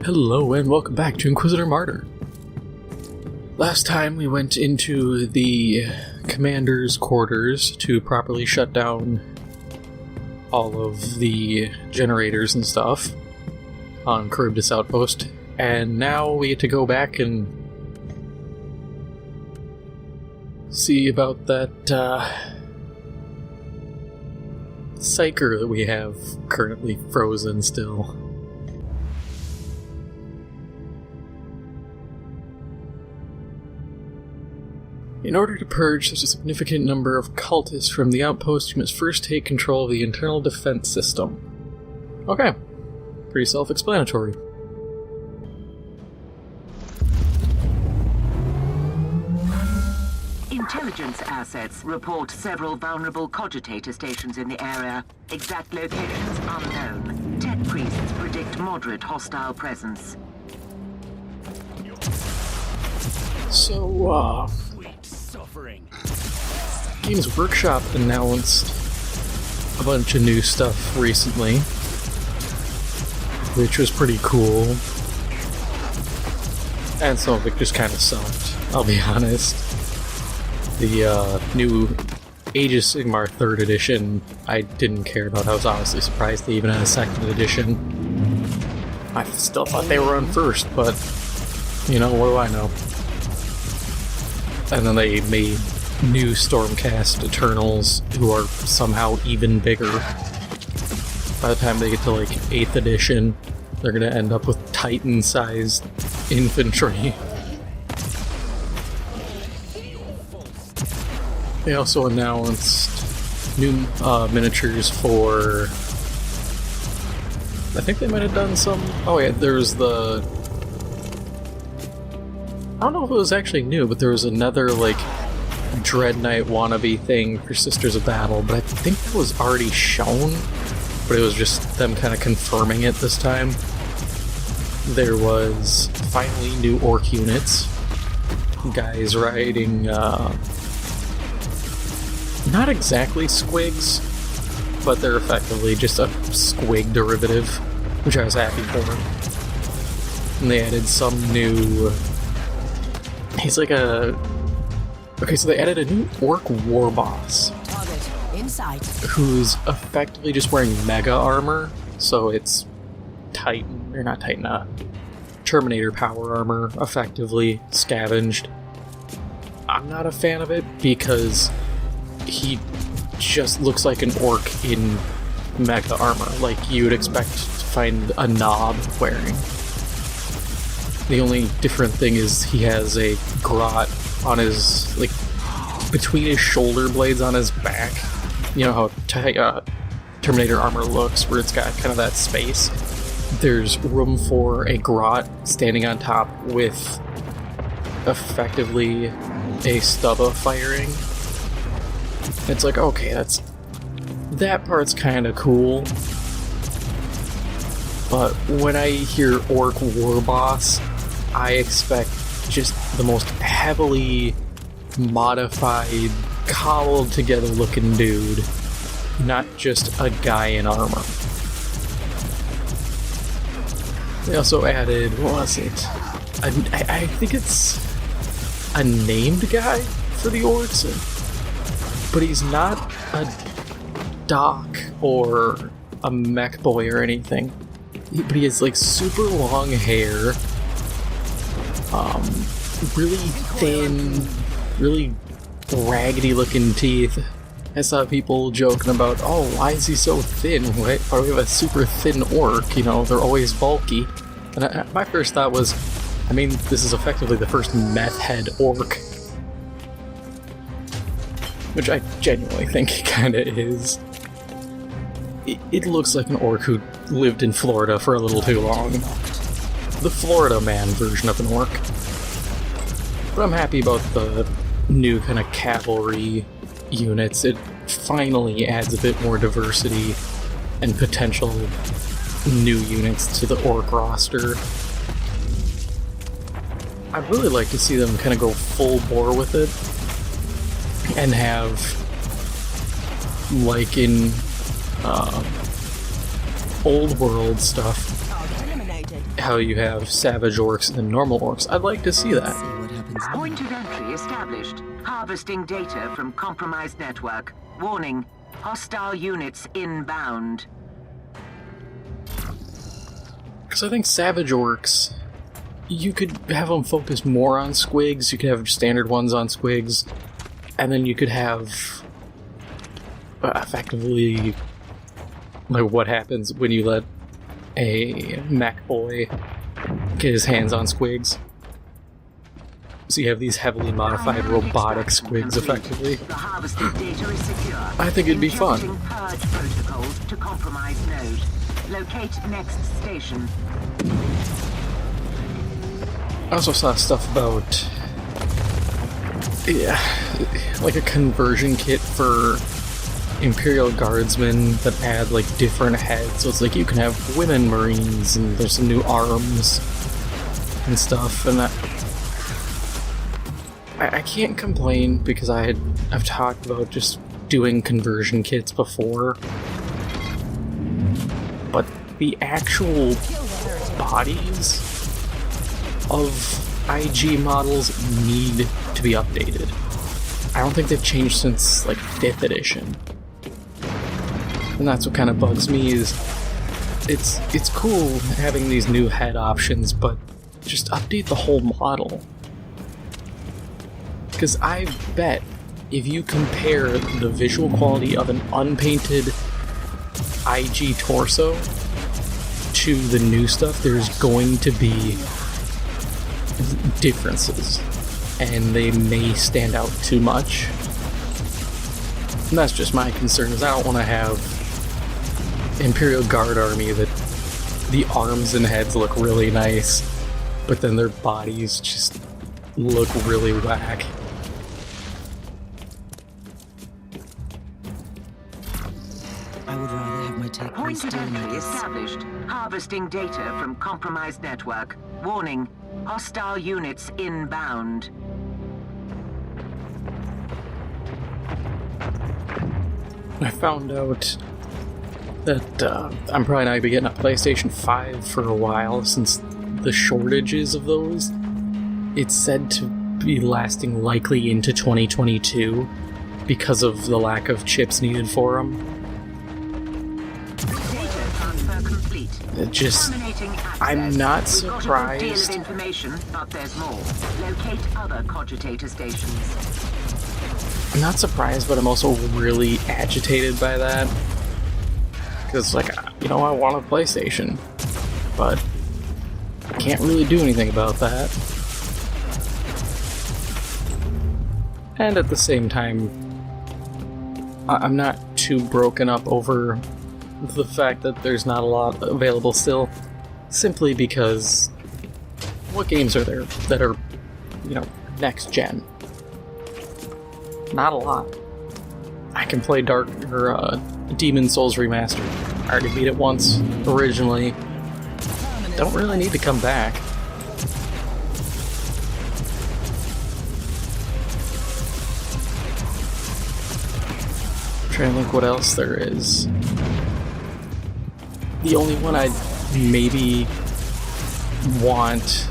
Hello and welcome back to Inquisitor Martyr. Last time we went into the commander's quarters to properly shut down all of the generators and stuff on Charybdis Outpost, and now we get to go back and see about that psyker that we have currently frozen still. In order to purge such a significant number of cultists from the outpost, you must first take control of the internal defense system. Okay. Pretty self-explanatory. Intelligence assets report several vulnerable cogitator stations in the area. Exact locations unknown. Tech priests predict moderate hostile presence. So, Games Workshop announced a bunch of new stuff recently, which was pretty cool. And some of it just kind of sucked, I'll be honest. The new Age of Sigmar 3rd edition, I didn't care about. I was honestly surprised they even had a 2nd edition. I still thought they were on 1st, but, you know, what do I know? And then they made new Stormcast Eternals, who are somehow even bigger. By the time they get to, like, 8th edition, they're gonna end up with Titan-sized infantry. They also announced new miniatures for... I think they might have done some... Oh yeah, there's the... I don't know if it was actually new, but there was another, like, Dread Knight wannabe thing for Sisters of Battle, but I think that was already shown, but it was just them kind of confirming it this time. There was finally new orc units. Guys riding, not exactly squigs, but they're effectively just a squig derivative, which I was happy for. And they added some new... He's like a... Okay, so they added a new orc war boss. Target inside. Who's effectively just wearing mega armor, so it's Titan, or not Titan, Terminator power armor, effectively scavenged. I'm not a fan of it because he just looks like an orc in mega armor, like you would expect to find a knob wearing. The only different thing is he has a grot on his, like, between his shoulder blades on his back. You know how Terminator armor looks, where it's got kind of that space. There's room for a grot standing on top with effectively a stubba firing. It's like, okay, that part's kind of cool. But when I hear Orc War Boss, I expect just the most heavily modified, cobbled together looking dude, not just a guy in armor. They also added, what was it? I think it's a named guy for the orcs, but he's not a doc or a mech boy or anything. But he has like super long hair, really thin, really raggedy looking teeth. I saw people joking about, oh, why is he so thin? Why do we have a super thin orc? You know, they're always bulky. And my first thought was, I mean, this is effectively the first meth head orc. Which I genuinely think it kinda is. It looks like an orc who lived in Florida for a little too long. The Florida man version of an orc. But I'm happy about the new kind of cavalry units. It finally adds a bit more diversity and potential new units to the orc roster. I'd really like to see them kind of go full bore with it and have, like in old world stuff, how you have savage orcs and normal orcs. I'd like to see that. See what happens now. Point of entry established. Harvesting data from compromised network. Warning, hostile units inbound. Because I think savage orcs, you could have them focus more on squigs, you could have standard ones on squigs, and then you could have effectively like what happens when you let a mech boy get his hands on squigs. So you have these heavily modified robotic squigs, effectively. The harvested data is secure. I think it'd be fun. Ingesting purge protocols to compromised node. Locate next station. I also saw stuff about, yeah, like a conversion kit for Imperial Guardsmen that add like different heads. So it's like you can have women Marines, and there's some new arms and stuff. And I can't complain because I've talked about just doing conversion kits before, but the actual bodies of IG models need to be updated. I don't think they've changed since like 5th edition. And that's what kind of bugs me is it's cool having these new head options, but just update the whole model. Because I bet if you compare the visual quality of an unpainted IG torso to the new stuff, there's going to be differences, and they may stand out too much. And that's just my concern, is I don't want to have Imperial Guard army that the arms and heads look really nice, but then their bodies just look really whack. I would rather have my tech Point of doing entry this. established. Harvesting data from compromised network. Warning, hostile units inbound. I found out that I'm probably not going to be getting a PlayStation 5 for a while since the shortages of those. It's said to be lasting likely into 2022 because of the lack of chips needed for them. Data transfer complete. It just, Terminating access. I'm not We've got a good deal of surprised. information, but there's more. Locate other cogitator stations. I'm not surprised, but I'm also really agitated by that. Because, like, you know, I want a PlayStation, but I can't really do anything about that. And at the same time, I'm not too broken up over the fact that there's not a lot available still, simply because what games are there that are, you know, next gen? Not a lot. I can play Demon Souls Remastered. I already beat it once, originally. Don't really need to come back. I'm trying to think what else there is. The only one I maybe want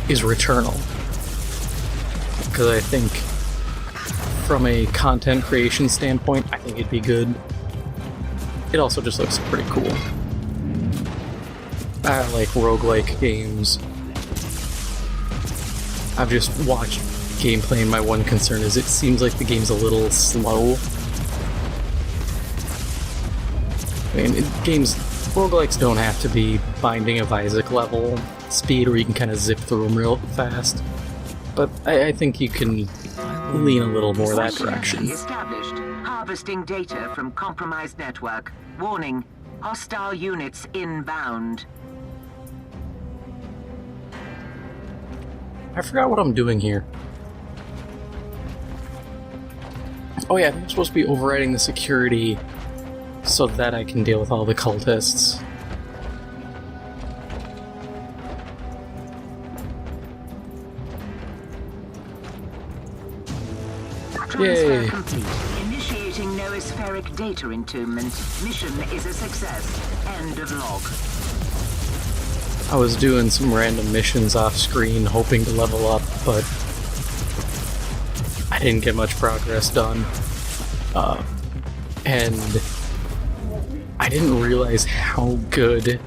is Returnal. Because I think from a content creation standpoint, I think it'd be good. It also just looks pretty cool. I like roguelike games. I've just watched gameplay, and my one concern is it seems like the game's a little slow. I mean, roguelikes don't have to be Binding of Isaac level speed, where you can kind of zip through them real fast. But I think you can lean a little more that direction. Established. Harvesting data from compromised network. Warning, hostile units inbound. I forgot what I'm doing here. Oh yeah, I think I'm supposed to be overriding the security so that I can deal with all the cultists. Yay. Transfer complete. Initiating noospheric data entombment. Mission is a success. End of log. I was doing some random missions off screen hoping to level up, but I didn't get much progress done. And I didn't realize how good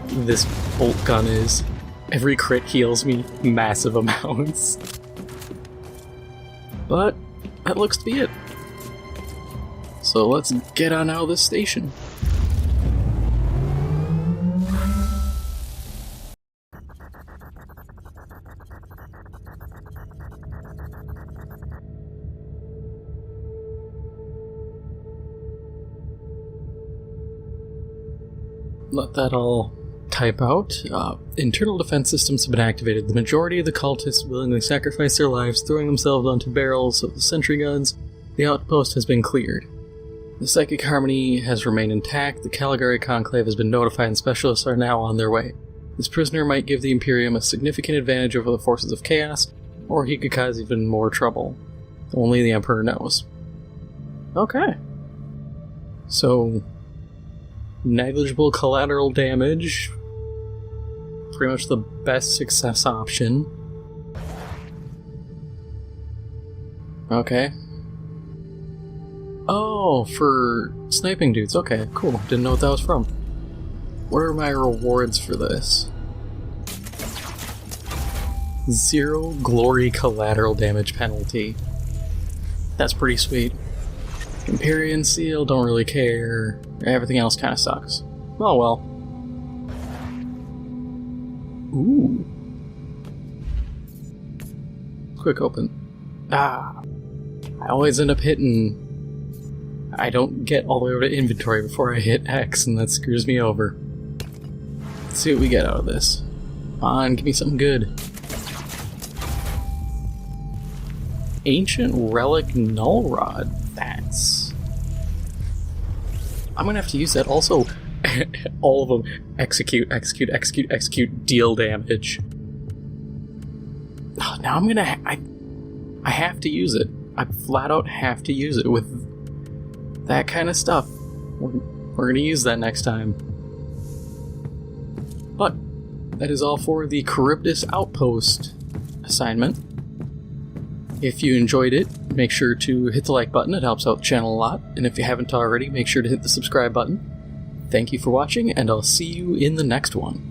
this bolt gun is. Every crit heals me massive amounts. But that looks to be it. So let's get on out of this station. Let that all type out. Internal defense systems have been activated. The majority of the cultists willingly sacrifice their lives, throwing themselves onto barrels of the sentry guns. The outpost has been cleared. The psychic harmony has remained intact. The Caligari Conclave has been notified and specialists are now on their way. This prisoner might give the Imperium a significant advantage over the forces of chaos, or he could cause even more trouble. Only the Emperor knows. Okay. So, negligible collateral damage. Pretty much the best success option. Okay. Oh, for sniping dudes. Okay, cool. Didn't know what that was from. What are my rewards for this? 0 glory collateral damage penalty. That's pretty sweet. Empyrean Seal, don't really care. Everything else kind of sucks. Oh well. Ooh. Quick open. Ah. I always end up hitting... I don't get all the way over to inventory before I hit X, and that screws me over. Let's see what we get out of this. Come on, give me something good. Ancient Relic Null Rod. That's... I'm gonna have to use that. Also, all of them. Execute, execute, execute, execute, deal damage. Oh, now I'm gonna... I have to use it. I flat out have to use it with that kind of stuff. We're gonna use that next time. But that is all for the Charybdis Outpost assignment. If you enjoyed it, make sure to hit the like button. It helps out the channel a lot. And if you haven't already, make sure to hit the subscribe button. Thank you for watching, and I'll see you in the next one.